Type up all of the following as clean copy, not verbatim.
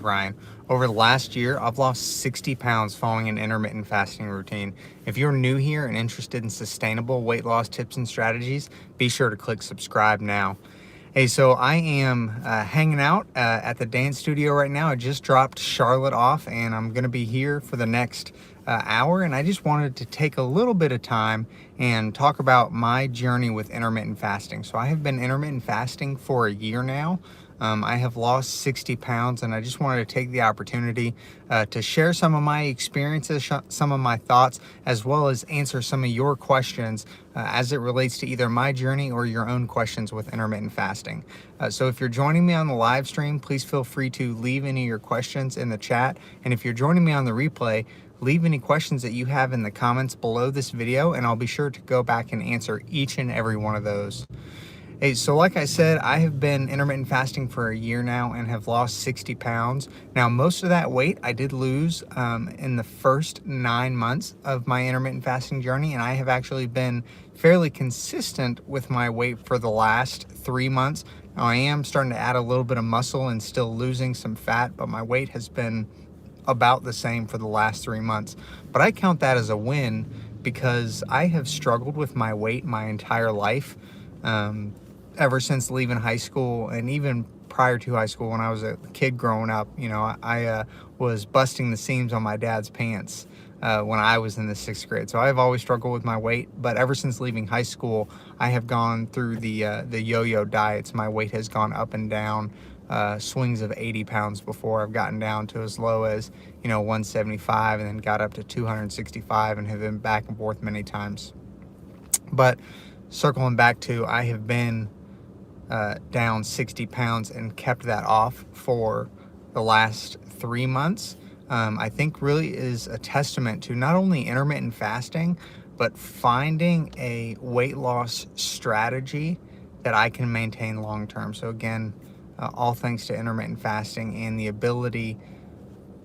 with Ryan. Over the last year, I've lost 60 pounds following an intermittent fasting routine. If you're new here and interested in sustainable weight loss tips and strategies, be sure to click subscribe now. Hey, so I am hanging out at the dance studio right now. I just dropped Charlotte off, and I'm going to be here for the next hour. And I just wanted to take a little bit of time and talk about my journey with intermittent fasting. So I have been intermittent fasting for a year now. I have lost 60 pounds, and I just wanted to take the opportunity to share some of my experiences, some of my thoughts, as well as answer some of your questions as it relates to either my journey or your own questions with intermittent fasting. So if you're joining me on the live stream, please feel free to leave any of your questions in the chat. And if you're joining me on the replay, leave any questions that you have in the comments below this video, and I'll be sure to go back and answer each and every one of those. Hey, so like I said, I have been intermittent fasting for a year now and have lost 60 pounds. Now, most of that weight I did lose in the first 9 months of my intermittent fasting journey, and I have actually been fairly consistent with my weight for the last 3 months. Now, I am starting to add a little bit of muscle and still losing some fat, but my weight has been about the same for the last 3 months. But I count that as a win because I have struggled with my weight my entire life. Ever since leaving high school, and even prior to high school when I was a kid growing up, I was busting the seams on my dad's pants when I was in the 6th grade. So I've always struggled with my weight, but ever since leaving high school, I have gone through the yo-yo diets. My weight has gone up and down, swings of 80 pounds before I've gotten down to as low as 175, and then got up to 265, and have been back and forth many times. But circling back to, I have been down 60 pounds and kept that off for the last 3 months. I think really is a testament to not only intermittent fasting, but finding a weight loss strategy that I can maintain long term. So again, all thanks to intermittent fasting and the ability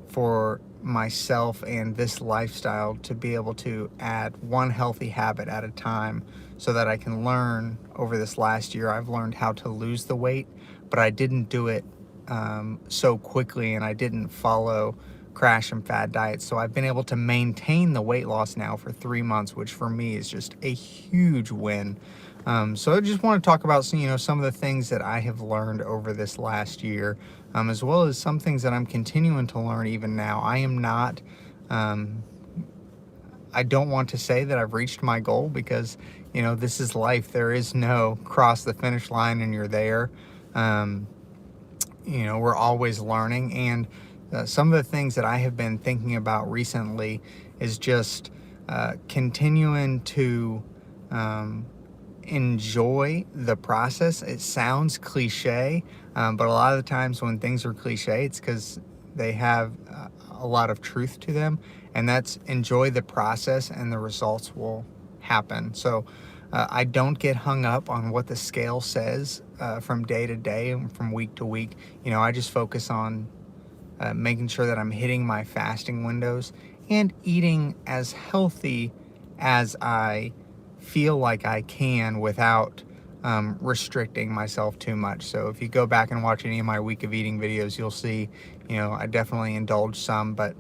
for myself and this lifestyle to be able to add one healthy habit at a time, so that I can learn. Over this last year, I've learned how to lose the weight, but I didn't do it so quickly, and I didn't follow crash and fad diets. So I've been able to maintain the weight loss now for 3 months, which for me is just a huge win. So I just want to talk about some of the things that I have learned over this last year, as well as some things that I'm continuing to learn even now. I am not, I don't want to say that I've reached my goal, because this is life. There is no cross the finish line and you're there. We're always learning, and some of the things that I have been thinking about recently is just continuing to enjoy the process. It sounds cliche, but a lot of the times when things are cliche, it's because they have a lot of truth to them, and that's enjoy the process and the results will happen. So I don't get hung up on what the scale says from day to day and from week to week. I just focus on making sure that I'm hitting my fasting windows and eating as healthy as I feel like I can without restricting myself too much. So if you go back and watch any of my week of eating videos, you'll see, I definitely indulge some, but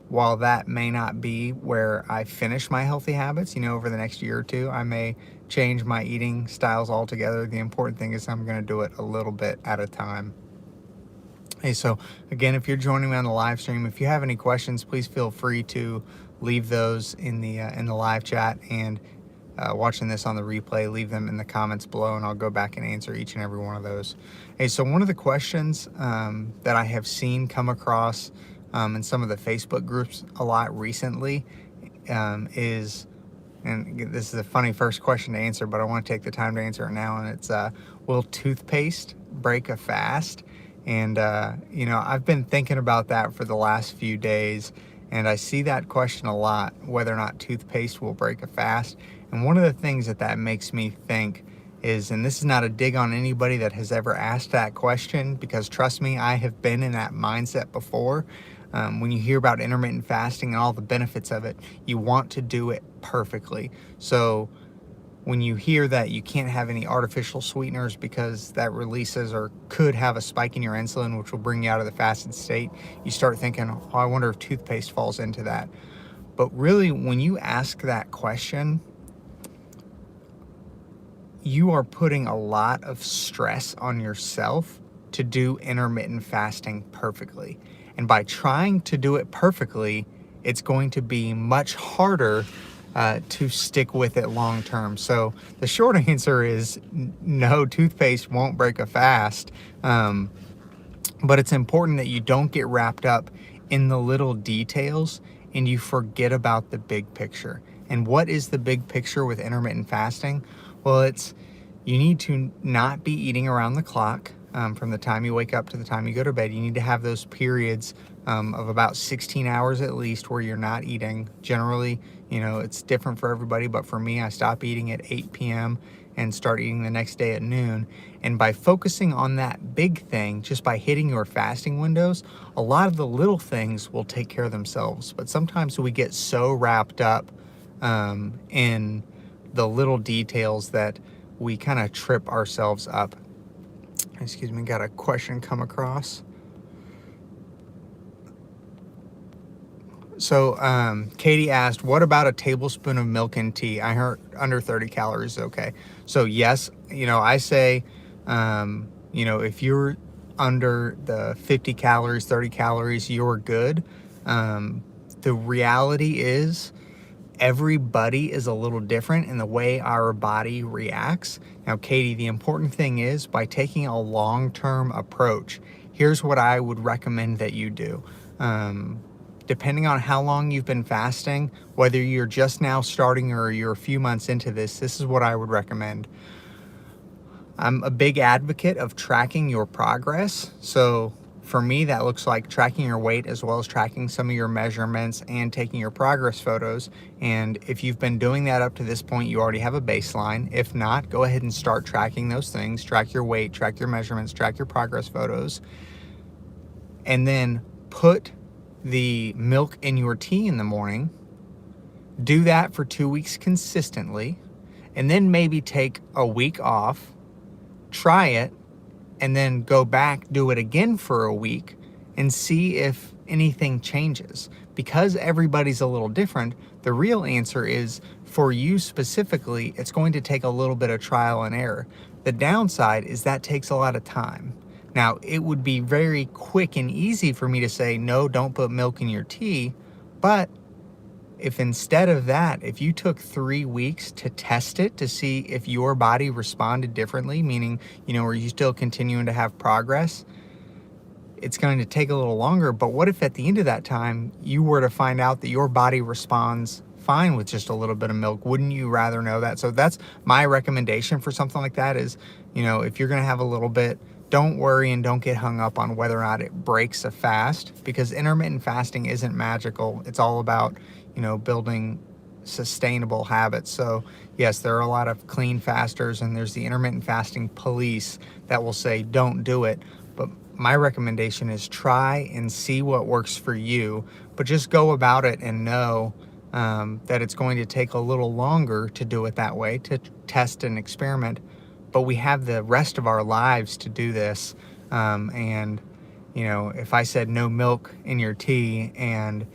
while that may not be where I finish my healthy habits, over the next year or two, I may change my eating styles altogether. The important thing is I'm going to do it a little bit at a time. Hey, so again, if you're joining me on the live stream, if you have any questions, please feel free to leave those in the live chat, and watching this on the replay, leave them in the comments below, and I'll go back and answer each and every one of those. Hey, so one of the questions that I have seen come across in some of the Facebook groups a lot recently is, and this is a funny first question to answer, but I want to take the time to answer it now, and it's, will toothpaste break a fast? And, I've been thinking about that for the last few days, and I see that question a lot, whether or not toothpaste will break a fast. And one of the things that makes me think is, and this is not a dig on anybody that has ever asked that question, because trust me, I have been in that mindset before. When you hear about intermittent fasting and all the benefits of it, you want to do it perfectly. So when you hear that you can't have any artificial sweeteners because that releases or could have a spike in your insulin, which will bring you out of the fasted state, you start thinking, oh, I wonder if toothpaste falls into that. But really, when you ask that question, you are putting a lot of stress on yourself to do intermittent fasting perfectly. And by trying to do it perfectly, it's going to be much harder to stick with it long term. So the short answer is no, toothpaste won't break a fast. But it's important that you don't get wrapped up in the little details and you forget about the big picture. And what is the big picture with intermittent fasting? Well, it's you need to not be eating around the clock from the time you wake up to the time you go to bed. You need to have those periods of about 16 hours at least where you're not eating. Generally, it's different for everybody, but for me, I stop eating at 8 p.m. and start eating the next day at noon. And by focusing on that big thing, just by hitting your fasting windows, a lot of the little things will take care of themselves. But sometimes we get so wrapped up in the little details that we kind of trip ourselves up. Excuse me, got a question come across. So Katie asked, what about a tablespoon of milk in tea? I heard under 30 calories is okay. So yes, I say, if you're under the 50 calories, 30 calories, you're good. The reality is everybody is a little different in the way our body reacts. Now, Katie, the important thing is by taking a long-term approach, here's what I would recommend that you do. Depending on how long you've been fasting, whether you're just now starting or you're a few months into this is what I would recommend. I'm a big advocate of tracking your progress. So for me, that looks like tracking your weight as well as tracking some of your measurements and taking your progress photos. And if you've been doing that up to this point, you already have a baseline. If not, go ahead and start tracking those things. Track your weight, track your measurements, track your progress photos. And then put the milk in your tea in the morning. Do that for 2 weeks consistently. And then maybe take a week off, try it, and then go back, do it again for a week and see if anything changes. Because everybody's a little different, the real answer is for you specifically, it's going to take a little bit of trial and error. The downside is that takes a lot of time. Now, it would be very quick and easy for me to say, no, don't put milk in your tea. But if instead of that, if you took 3 weeks to test it to see if your body responded differently, meaning, are you still continuing to have progress? It's going to take a little longer. But what if at the end of that time, you were to find out that your body responds fine with just a little bit of milk? Wouldn't you rather know that? So that's my recommendation for something like that is, if you're going to have a little bit, don't worry and don't get hung up on whether or not it breaks a fast, because intermittent fasting isn't magical. It's all about, building sustainable habits. So yes, there are a lot of clean fasters and there's the intermittent fasting police that will say, don't do it. But my recommendation is try and see what works for you, but just go about it and know that it's going to take a little longer to do it that way, to test and experiment. But we have the rest of our lives to do this. And, if I said no milk in your tea and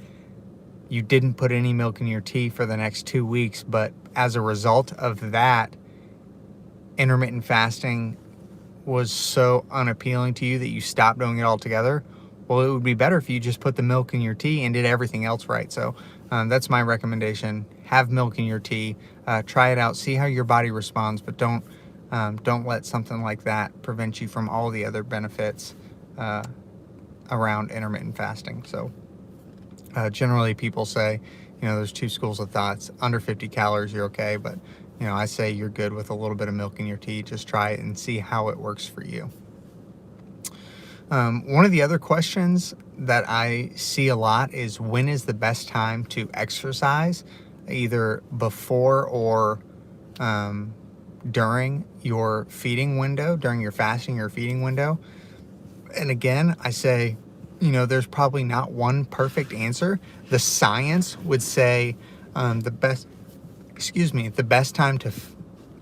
you didn't put any milk in your tea for the next 2 weeks, but as a result of that, intermittent fasting was so unappealing to you that you stopped doing it altogether, well, it would be better if you just put the milk in your tea and did everything else right. So that's my recommendation. Have milk in your tea. Try it out. See how your body responds, but don't let something like that prevent you from all the other benefits around intermittent fasting. So generally people say, there's two schools of thoughts. Under 50 calories, you're okay. But, I say you're good with a little bit of milk in your tea. Just try it and see how it works for you. One of the other questions that I see a lot is, when is the best time to exercise, either before or during your feeding window, during your fasting or feeding window? And again, I say, there's probably not one perfect answer. The science would say the best time to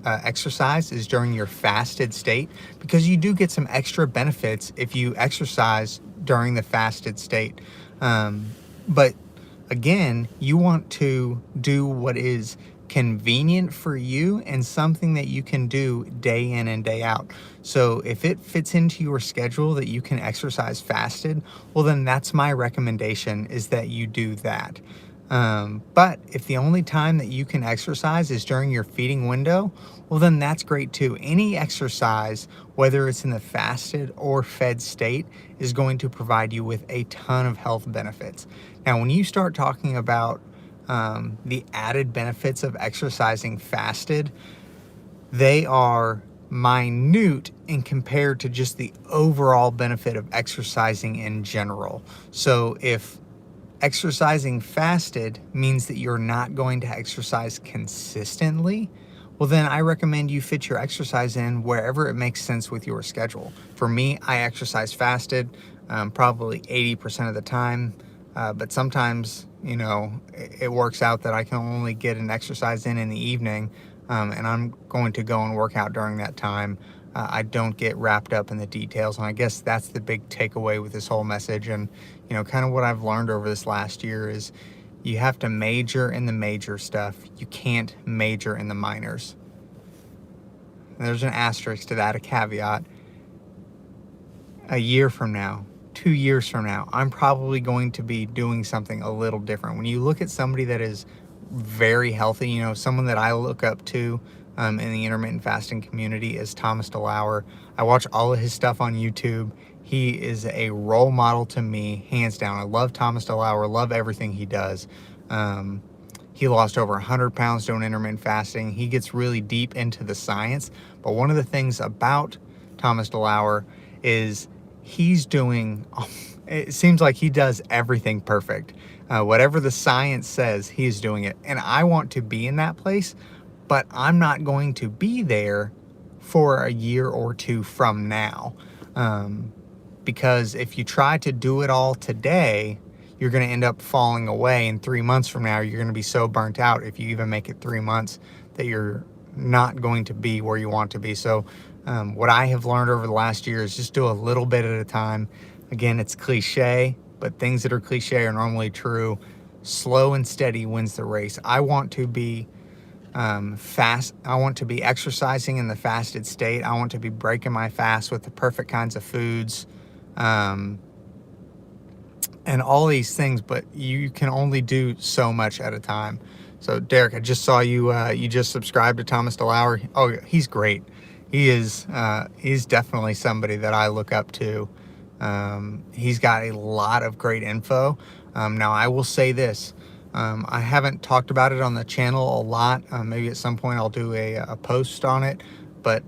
exercise is during your fasted state, because you do get some extra benefits if you exercise during the fasted state. But again, you want to do what is convenient for you and something that you can do day in and day out. So if it fits into your schedule that you can exercise fasted, well, then that's my recommendation, is that you do that. But if the only time that you can exercise is during your feeding window, well, then that's great too. Any exercise, whether it's in the fasted or fed state, is going to provide you with a ton of health benefits. Now, when you start talking about the added benefits of exercising fasted, they are minute in compared to just the overall benefit of exercising in general. So if exercising fasted means that you're not going to exercise consistently, well, then I recommend you fit your exercise in wherever it makes sense with your schedule. For me, I exercise fasted probably 80% of the time, but sometimes, it works out that I can only get an exercise in the evening, and I'm going to go and work out during that time. I don't get wrapped up in the details, and I guess that's the big takeaway with this whole message. And kind of what I've learned over this last year is you have to major in the major stuff. You can't major in the minors. And there's an asterisk to that, a caveat. A year from now, 2 years from now, I'm probably going to be doing something a little different. When you look at somebody that is very healthy, someone that I look up to in the intermittent fasting community is Thomas DeLauer. I watch all of his stuff on YouTube. He is a role model to me, hands down. I love Thomas DeLauer, love everything he does. He lost over 100 pounds doing intermittent fasting. He gets really deep into the science. But one of the things about Thomas DeLauer is he's doing, it seems like he does everything perfect. Whatever the science says, he's doing it. And I want to be in that place, but I'm not going to be there for a year or two from now. Because if you try to do it all today, you're going to end up falling away. And 3 months from now, you're going to be so burnt out, if you even make it 3 months, that you're not going to be where you want to be. So what I have learned over the last year is just do a little bit at a time. Again, it's cliche, but things that are cliche are normally true. Slow and steady wins the race. I want to be fast. I want to be exercising in the fasted state. I want to be breaking my fast with the perfect kinds of foods, and all these things, but you can only do so much at a time. So Derek, I just saw you, you just subscribed to Thomas DeLauer. Oh, he's great. He's definitely somebody that I look up to. He's got a lot of great info. Now I will say this, I haven't talked about it on the channel a lot. Maybe at some point I'll do a post on it, but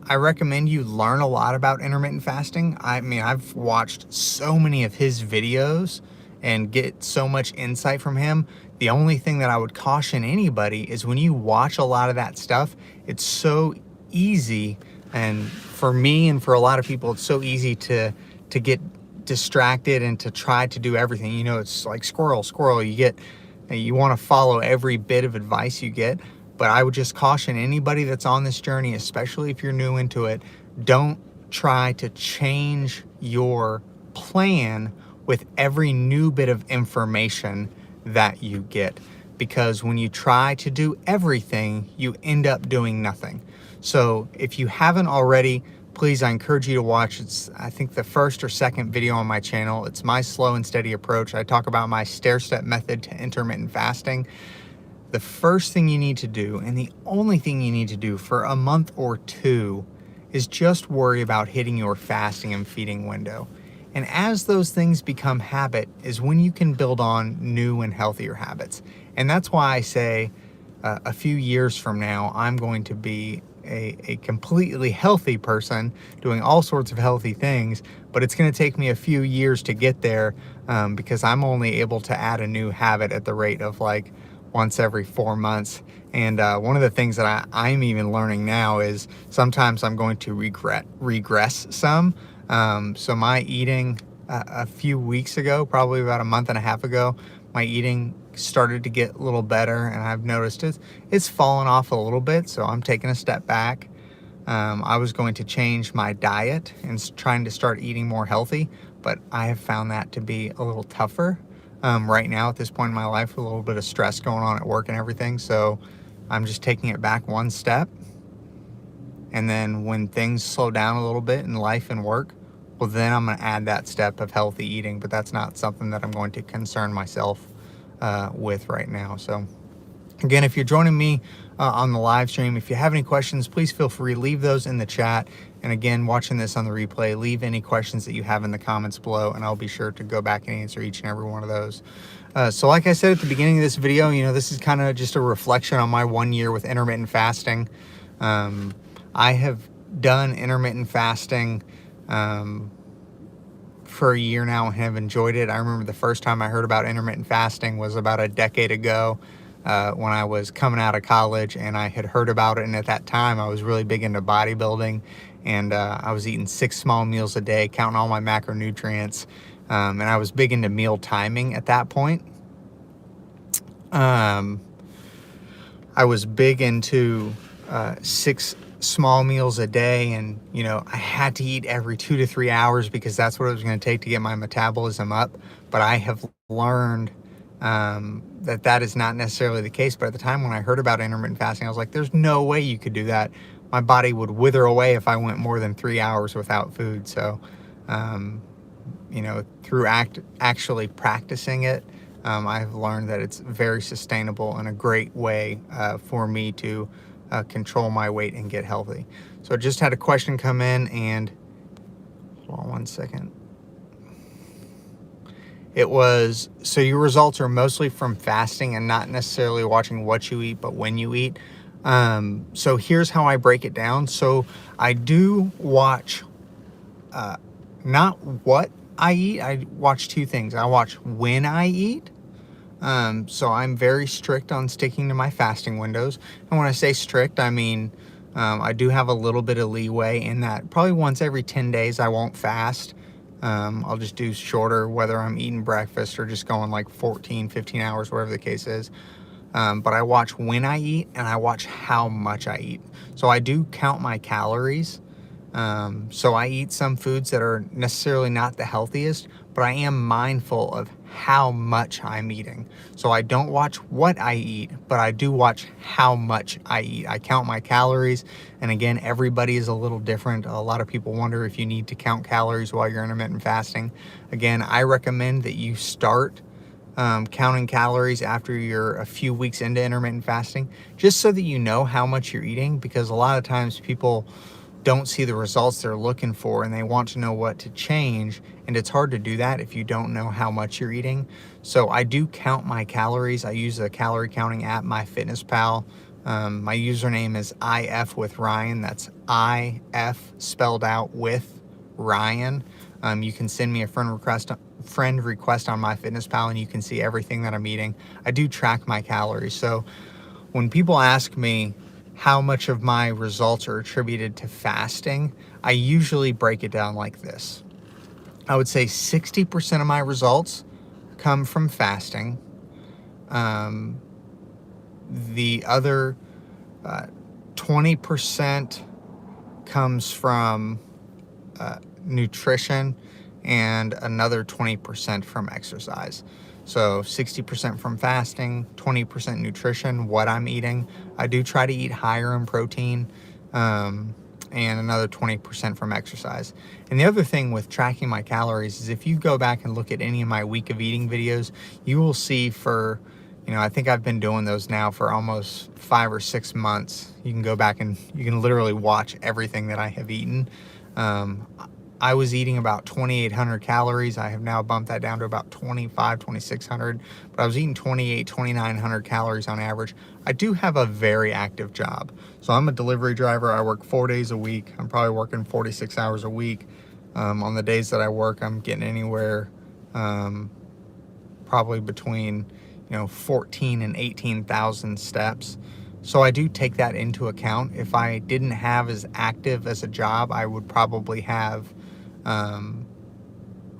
I recommend you learn a lot about intermittent fasting. I mean, I've watched so many of his videos and get so much insight from him. The only thing that I would caution anybody is when you watch a lot of that stuff, it's so easy, and for me and for a lot of people, it's so easy to get distracted and to try to do everything. It's like squirrel. You want to follow every bit of advice you get. But I would just caution anybody that's on this journey, especially if you're new into it, don't try to change your plan with every new bit of information that you get. Because when you try to do everything, you end up doing nothing. So if you haven't already, please, I encourage you to watch. It's, I think, the first or second video on my channel. It's my slow and steady approach. I talk about my stair-step method to intermittent fasting. The first thing you need to do, and the only thing you need to do for a month or two, is just worry about hitting your fasting and feeding window. And as those things become habit is when you can build on new and healthier habits. And that's why I say a few years from now, I'm going to be a completely healthy person doing all sorts of healthy things, but it's going to take me a few years to get there, because I'm only able to add a new habit at the rate of like once every 4 months. And one of the things that I'm even learning now is sometimes I'm going to regress some. So my eating a few weeks ago, probably about a month and a half ago, my eating started to get a little better, and I've noticed it's fallen off a little bit, so I'm taking a step back. I was going to change my diet and trying to start eating more healthy, but I have found that to be a little tougher right now at this point in my life, with a little bit of stress going on at work and everything. So I'm just taking it back one step. And then when things slow down a little bit in life and work, well, then I'm going to add that step of healthy eating. But that's not something that I'm going to concern myself with right now. So again, if you're joining me on the live stream, if you have any questions, please feel free to leave those in the chat. And again, watching this on the replay, leave any questions that you have in the comments below, and I'll be sure to go back and answer each and every one of those. So like I said at the beginning of this video, this is kind of just a reflection on my 1 year with intermittent fasting. I have done intermittent fasting for a year now and have enjoyed it. I remember the first time I heard about intermittent fasting was about a decade ago. When I was coming out of college, and I had heard about it, and at that time I was really big into bodybuilding, and I was eating 6 small meals a day, counting all my macronutrients, and I was big into meal timing at that point. I was big into 6 small meals a day, and I had to eat every 2 to 3 hours because that's what it was going to take to get my metabolism up. But I have learned that is not necessarily the case. But at the time when I heard about intermittent fasting, I was like, there's no way you could do that. My body would wither away if I went more than 3 hours without food. So, through actually practicing it, I've learned that it's very sustainable and a great way for me to control my weight and get healthy. So I just had a question come in, and hold on one second. It was, so your results are mostly from fasting and not necessarily watching what you eat, but when you eat. So here's how I break it down. So I do watch, not what I eat. I watch 2 things. I watch when I eat. So I'm very strict on sticking to my fasting windows. And when I say strict, I mean, I do have a little bit of leeway in that probably once every 10 days I won't fast. I'll just do shorter, whether I'm eating breakfast or just going like 14, 15 hours, whatever the case is. But I watch when I eat, and I watch how much I eat. So I do count my calories. So I eat some foods that are necessarily not the healthiest, but I am mindful of how much I'm eating. So I don't watch what I eat, but I do watch how much I eat. I count my calories. And again, everybody is a little different. A lot of people wonder if you need to count calories while you're intermittent fasting. Again, I recommend that you start counting calories after you're a few weeks into intermittent fasting, just so that you know how much you're eating, because a lot of times people don't see the results they're looking for, and they want to know what to change, and it's hard to do that if you don't know how much you're eating. So I do count my calories. I use a calorie counting app, MyFitnessPal. My username is IF with Ryan. That's IF spelled out with Ryan. You can send me a friend request on MyFitnessPal, and you can see everything that I'm eating. I do track my calories. So when people ask me how much of my results are attributed to fasting, I usually break it down like this. I would say 60% of my results come from fasting. The other 20% comes from nutrition, and another 20% from exercise. So 60% from fasting, 20% nutrition, what I'm eating. I do try to eat higher in protein, and another 20% from exercise. And the other thing with tracking my calories is, if you go back and look at any of my week of eating videos, you will see I think I've been doing those now for almost 5 or 6 months. You can go back and you can literally watch everything that I have eaten. I was eating about 2,800 calories. I have now bumped that down to about 2,600, but I was eating 2,900 calories on average. I do have a very active job. So I'm a delivery driver. I work 4 days a week. I'm probably working 46 hours a week. On the days that I work, I'm getting anywhere probably between 14 and 18,000 steps. So I do take that into account. If I didn't have as active as a job, I would probably have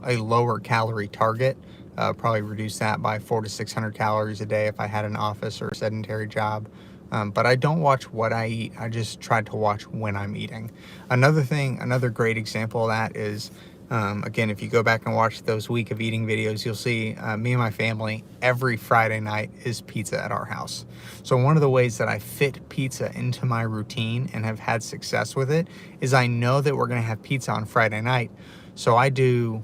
a lower calorie target. Probably reduce that by 400 to 600 calories a day if I had an office or a sedentary job. But I don't watch what I eat. I just try to watch when I'm eating. Another great example of that is, again, if you go back and watch those week of eating videos, you'll see me and my family, every Friday night is pizza at our house. So one of the ways that I fit pizza into my routine and have had success with it is I know that we're going to have pizza on Friday night. So I do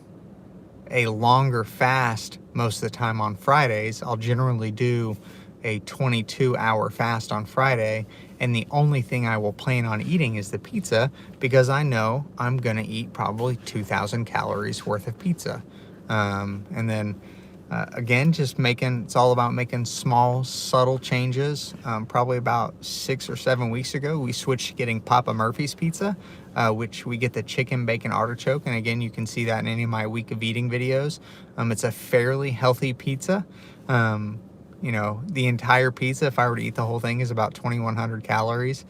a longer fast most of the time on Fridays. I'll generally do a 22-hour fast on Friday, and the only thing I will plan on eating is the pizza, because I know I'm gonna eat probably 2,000 calories worth of pizza. And then again, it's all about making small, subtle changes. Probably about 6 or 7 weeks ago, we switched to getting Papa Murphy's pizza, which we get the chicken, bacon, artichoke. And again, you can see that in any of my week of eating videos. It's a fairly healthy pizza. The entire pizza, if I were to eat the whole thing, is about 2,100 calories.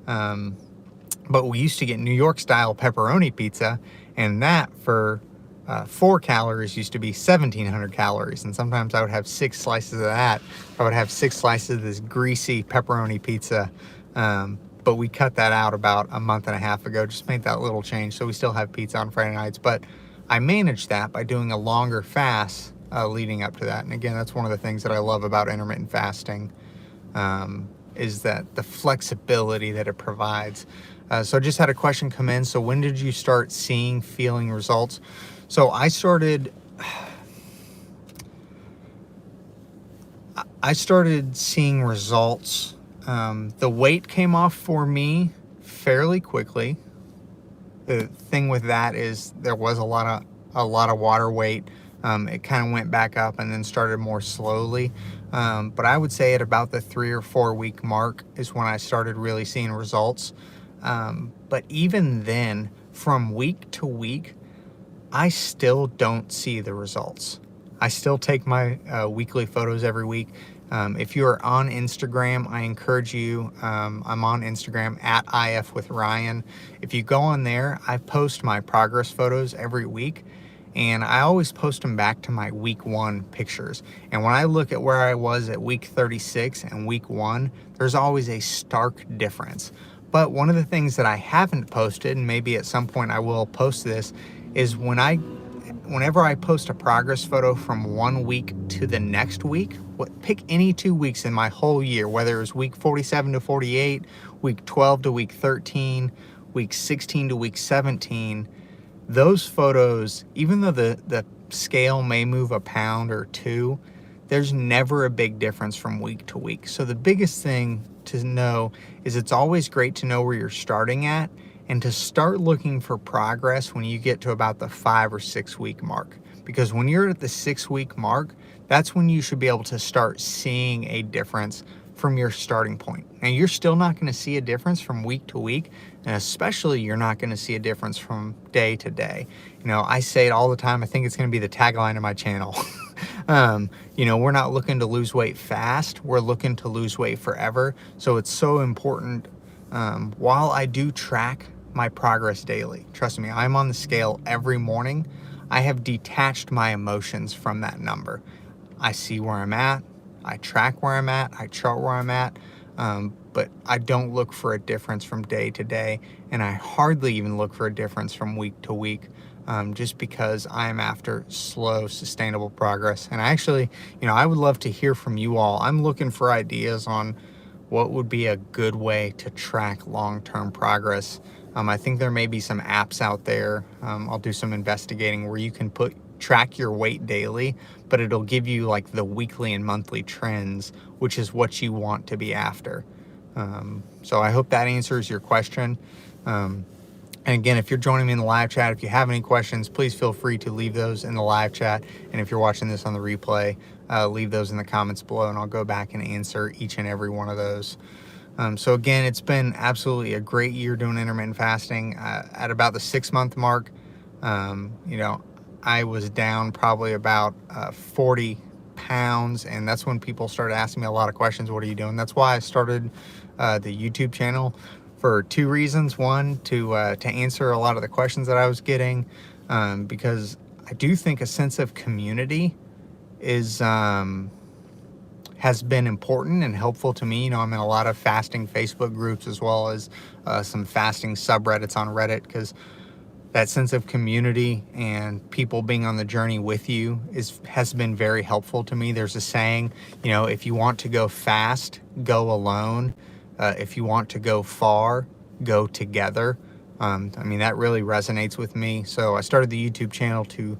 But we used to get New York style pepperoni pizza, and that for 4 calories used to be 1,700 calories. And sometimes I would have 6 slices of that. I would have 6 slices of this greasy pepperoni pizza. But we cut that out about a month and a half ago, just made that little change. So we still have pizza on Friday nights, but I managed that by doing a longer fast leading up to that. And again, that's one of the things that I love about intermittent fasting, is that the flexibility that it provides. So I just had a question come in. So when did you start feeling results? So I started seeing results. The weight came off for me fairly quickly. The thing with that is there was a lot of water weight. It kind of went back up and then started more slowly. But I would say at about the 3 or 4 week mark is when I started really seeing results. But even then, from week to week, I still don't see the results. I still take my weekly photos every week. If you are on Instagram, I encourage you. I'm on Instagram at IF with Ryan. If you go on there, I post my progress photos every week, and I always post them back to my week 1 pictures. And when I look at where I was at week 36 and week 1, there's always a stark difference. But one of the things that I haven't posted, and maybe at some point I will post this, is whenever I post a progress photo from 1 week to the next week, pick any 2 weeks in my whole year, whether it was week 47 to 48, week 12 to week 13, week 16 to week 17, those photos, even though the scale may move a pound or 2, there's never a big difference from week to week. So the biggest thing to know is it's always great to know where you're starting at, and to start looking for progress when you get to about the 5 or 6 week mark. Because when you're at the 6 week mark, that's when you should be able to start seeing a difference from your starting point. Now, you're still not going to see a difference from week to week, and especially you're not going to see a difference from day to day. I say it all the time. I think it's going to be the tagline of my channel. We're not looking to lose weight fast. We're looking to lose weight forever. So it's so important. While I do track my progress daily, trust me, I'm on the scale every morning, I have detached my emotions from that number. I see where I'm at, I track where I'm at, I chart where I'm at, but I don't look for a difference from day to day, and I hardly even look for a difference from week to week, just because I am after slow, sustainable progress. And I would love to hear from you all. I'm looking for ideas on what would be a good way to track long-term progress. I think there may be some apps out there. I'll do some investigating where you can track your weight daily, but it'll give you like the weekly and monthly trends, which is what you want to be after. So I hope that answers your question. And again, if you're joining me in the live chat, if you have any questions, please feel free to leave those in the live chat. And if you're watching this on the replay, leave those in the comments below, and I'll go back and answer each and every one of those. So again, it's been absolutely a great year doing intermittent fasting. At about the 6-month mark, I was down probably about 40 pounds, and that's when people started asking me a lot of questions. What are you doing? That's why I started the YouTube channel, for 2 reasons. One, to answer a lot of the questions that I was getting, because I do think a sense of community is has been important and helpful to me. You know, I'm in a lot of fasting Facebook groups as well as some fasting subreddits on Reddit, because that sense of community and people being on the journey with you has been very helpful to me. There's a saying, you know, if you want to go fast, go alone. If you want to go far, go together. I mean, that really resonates with me. So I started the YouTube channel to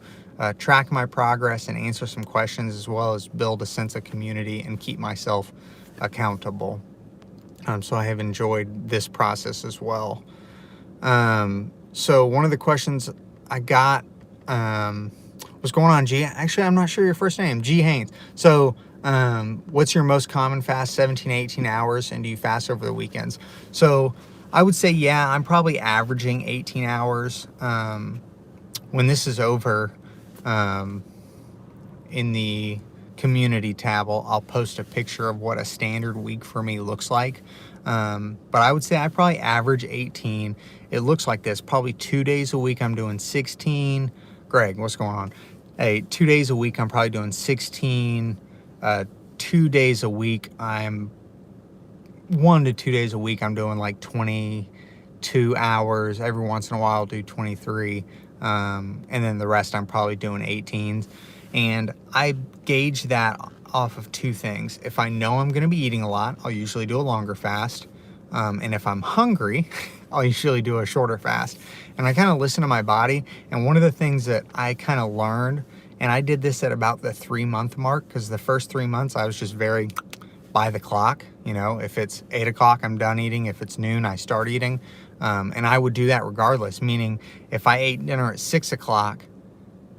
track my progress and answer some questions, as well as build a sense of community and keep myself accountable. So I have enjoyed this process as well. So one of the questions I got, what's going on, G? Actually, I'm not sure your first name, G Haynes. So, what's your most common fast, 17, 18 hours, and do you fast over the weekends? So I would say, yeah, I'm probably averaging 18 hours. When this is over, in the community tab, I'll post a picture of what a standard week for me looks like. But I would say I probably average 18. It looks like this. Probably 2 days a week I'm doing 16. Greg, what's going on? Hey, 2 days a week I'm probably doing 16. 2 days a week I'm 1 to 2 days a week I'm doing like 22 hours. Every once in a while I'll do 23. And then the rest I'm probably doing 18s. And I gauge that off of two things. If I know I'm going to be eating a lot, I'll usually do a longer fast. And if I'm hungry, I'll usually do a shorter fast. And I kind of listen to my body. And one of the things that I kind of learned, and I did this at about the 3-month mark, because the first 3 months I was just very by the clock. You know, if it's 8 o'clock, I'm done eating. If it's noon, I start eating. And I would do that regardless, meaning if I ate dinner at 6 o'clock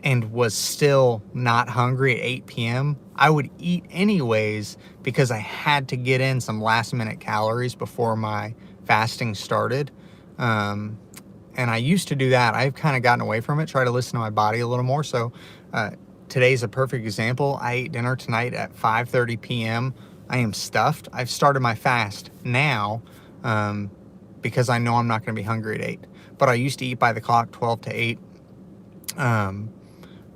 and was still not hungry at 8 p.m., I would eat anyways, because I had to get in some last minute calories before my fasting started. And I used to do that. I've kind of gotten away from it, try to listen to my body a little more. So today's a perfect example. I ate dinner tonight at 5:30 p.m. I am stuffed. I've started my fast now because I know I'm not going to be hungry at 8. But I used to eat by the clock, 12 to 8.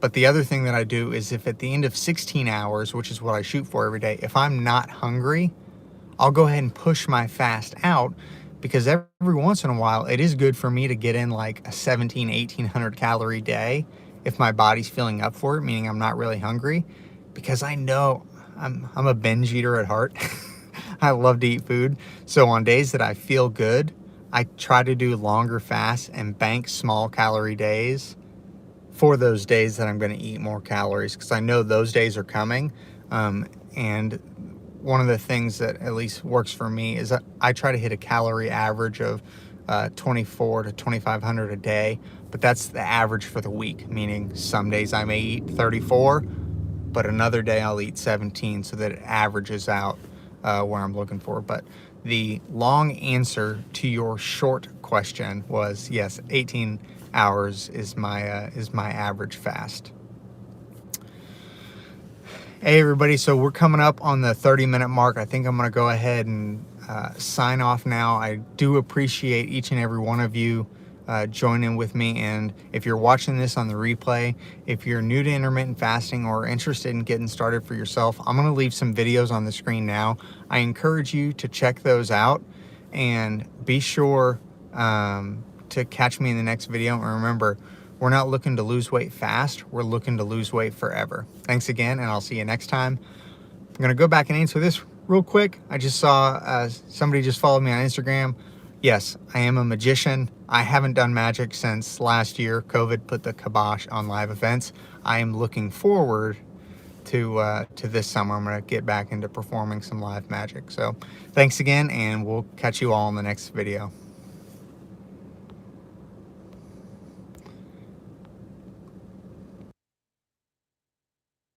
But the other thing that I do is, if at the end of 16 hours, which is what I shoot for every day, if I'm not hungry, I'll go ahead and push my fast out, because every once in a while, it is good for me to get in like a 1,800 calorie day if my body's feeling up for it, meaning I'm not really hungry, because I know I'm a binge eater at heart. I love to eat food. So on days that I feel good, I try to do longer fasts and bank small calorie days for those days that I'm going to eat more calories, because I know those days are coming. And one of the things that at least works for me is that I try to hit a calorie average of 24 to 2,500 a day, but that's the average for the week, meaning some days I may eat 34, but another day I'll eat 17, so that it averages out where I'm looking for. But the long answer to your short question was yes, 18 hours is my average fast. Hey everybody, so we're coming up on the 30-minute mark. I think I'm going to go ahead and sign off now. I do appreciate each and every one of you joining with me. And if you're watching this on the replay, if you're new to intermittent fasting or interested in getting started for yourself, I'm going to leave some videos on the screen now. I encourage you to check those out, and be sure to catch me in the next video. And remember, we're not looking to lose weight fast, we're looking to lose weight forever. Thanks again, and I'll see you next time. I'm gonna go back and answer this real quick. I just saw somebody just followed me on Instagram. Yes, I am a magician. I haven't done magic since last year. COVID put the kibosh on live events. I am looking forward to this summer. I'm gonna get back into performing some live magic. So thanks again, and we'll catch you all in the next video.